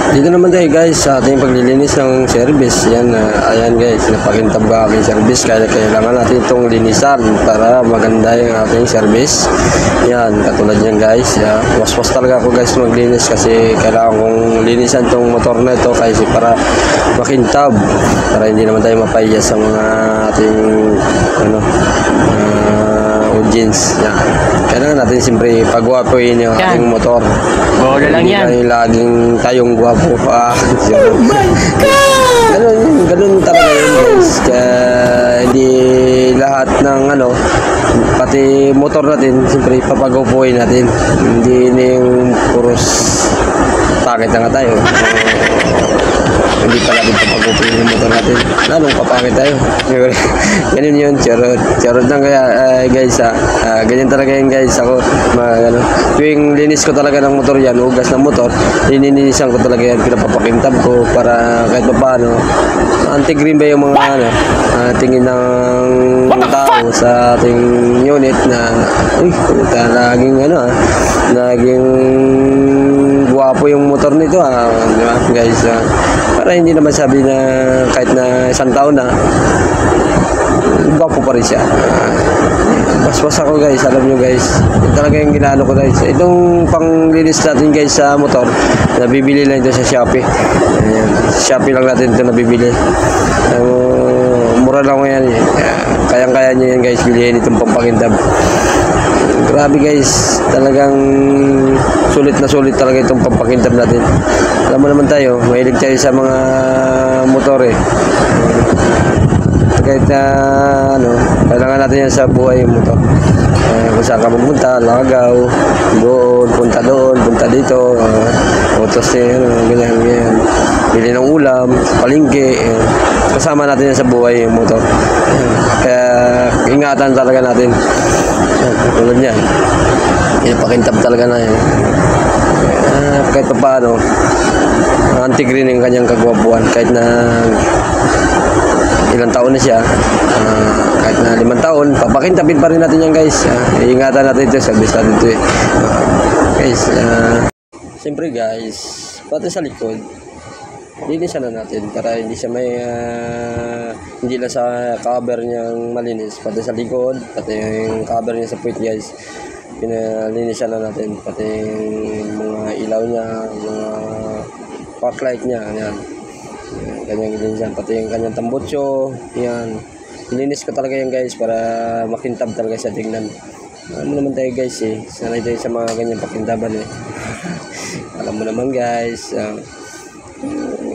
Dito naman tayo guys sa ating paglilinis ng service. Yan, ayan guys, napakintab ka aking service. Kaya kailangan natin itong linisan para maganda yung ating service. Yan, katulad yan guys. Was-was talaga ako guys maglinis kasi kailangan kong linisan itong motor na ito kasi para makintab. Para hindi naman tayo mapahiya sa mga ating audience. Yan. Kailangan natin siyempre pagwapuin yung ating motor. Oo, lang yan. Hindi laging tayong gwapo. Oh my God! Ganun talaga yun guys. Kaya hindi lahat ng pati motor natin, siyempre papagwapuin natin. Hindi na yung puros pakit na nga tayo. Hindi pala din papagwapuin yung motor natin. Lalong papakit tayo. Ganun yun, charot lang kaya guys ganyan talaga yun guys. Ako tuwing linis ko talaga ng motor yan, ugas ng motor, lininisan ko talaga yan, pinapapakintab ko para kahit pa paano anti-green ba yung mga tingin ng tao sa ating unit na laging guwapo yung motor nito di ba guys, para hindi naman sabi na kahit na isang taon na guwapo pa rin siya. Basbas ako guys, alam nyo guys, talaga yung ginano ko guys. Itong panglinis natin guys sa motor, nabibili lang ito sa Shopee. Ayan, sa Shopee lang natin ito nabibili. Mura lang yan. Kayang-kaya nyo yan guys, bilihin itong pampakintab. Grabe guys, talagang sulit na sulit talaga itong pampakintab natin. Alam mo naman tayo, mahilig tayo sa mga motor kahit na kailangan natin yan sa buhay yung motor. Kung saan ka pupunta, lagaw, doon, punta dito, utos ganyan. Bili ng ulam, palengke, kasama natin yan sa buhay yung motor. Kaya ingatan talaga natin. Tulad yan, pinapakintab talaga na yan. Kahit pa paano, anti-green yung kanyang kagwapuan. Kahit na ilang taon na siya, kahit na 5 taon, papakintabin pa rin natin yan guys. Iingatan natin ito, service natin ito guys. Siyempre guys, pati sa likod, linisan na natin para hindi siya may hindi lang sa cover niyang malinis, pati sa likod, pati yung cover niya sa puwit guys, pinalinisan na natin, pati yung mga ilaw niya, mga park light niya, yan. Kanyang linisan, pati yung kanyang tambutso, yan. Ilinis ko talaga yan guys para makintab talaga siya tingnan. Alam mo naman tayo guys sanay tayo sa mga ganyang pakintaban Alam mo naman guys,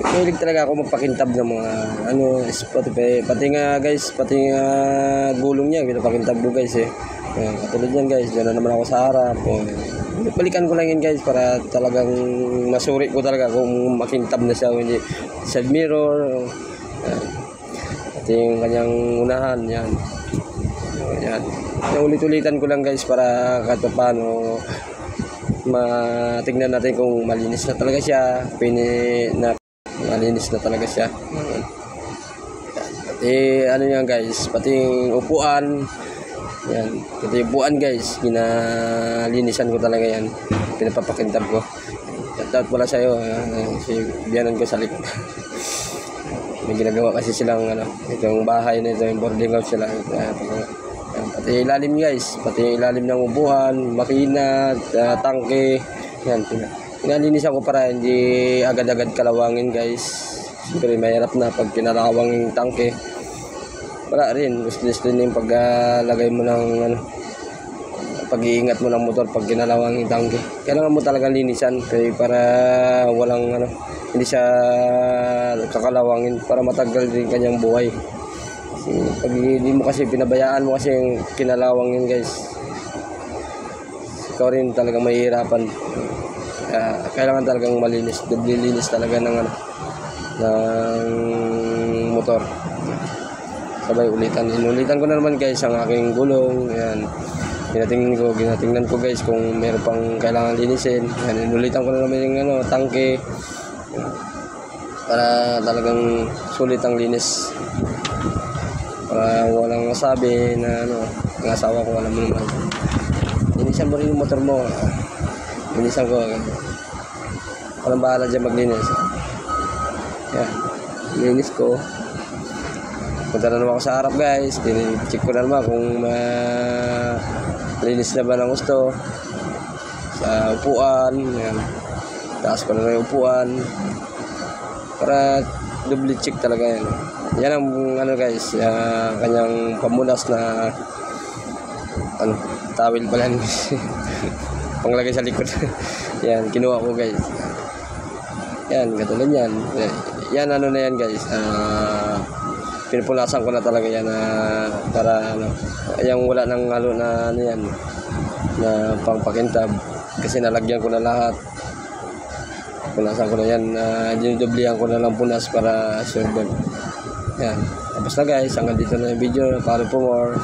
mahilig talaga ako magpakintab ng mga pati nga guys, pati nga gulong niya, pinapakintab ko guys katulad yan guys, dyan na naman ako sa harap. Balikan ko lang yan guys para talagang masuri ko talaga kung makintab na siya o hindi. Side mirror, at yung kanyang unahan, yan. Ulit-ulitan ko lang guys para kahit paano matignan natin kung malinis na talaga siya, malinis na talaga siya. Pati yan guys, pati yung upuan, yan, pati yung upuan guys, ginalinisan ko talaga yan, pinapapakintab ko. Shoutout pala sa'yo, si biyanan ko sa likod. May ginagawa kasi silang itong bahay na ito, yung boarding house sila. Pati ilalim guys, pati ilalim ng upuan, makina, tangke, yan, pinalinisan ko para hindi agad-agad kalawangin guys. Siyempre mahirap na pag kinalawang yung tangke. Wala rin, gusto din yung paglagay mo ng pag-iingat mo ng motor pag ginalawang yung tangke. Kailangan mo talaga linisan para walang hindi siya kakalawangin, para matagal din kanyang buhay. Kasi pag hindi mo kasi pinabayaan mo kasi yung kinalawang yun guys, ikaw rin talagang mahihirapan. Kailangan talagang malinis, doble linis talaga ng motor. Sabay inulitan ko na naman guys ang aking gulong. Ayan, ginatingnan ko guys kung meron pang kailangan linisin. Ayan, inulitan ko na naman yung tangke para talagang sulit ang linis, para walang masabi na ang asawa ko, alam mo naman, linisan mo rin yung motor mo. Linisan ko Walang bahala dyan maglinis. Yan. Linis ko. Punta na naman ako sa harap guys. Check ko na naman kung linis na ba ng gusto. Sa upuan. Yan. Taas ko na yung upuan. Para double check talaga yan. Yan ang ano guys. Kanyang pamunas na towel pala. Panglagay sa likod. Yan. Kinuha ko guys. Yan. Katulad yan. Yan ano na yan guys. Pinupunasan ko na talaga yan para yung wala nang halo na yan na pangpakintab kasi nalagyan ko na lahat. Punasan ko na yan, dinudublihan ko na lang punas para sure. Yan, tapos na guys, hanggang dito na yung video. Follow for more.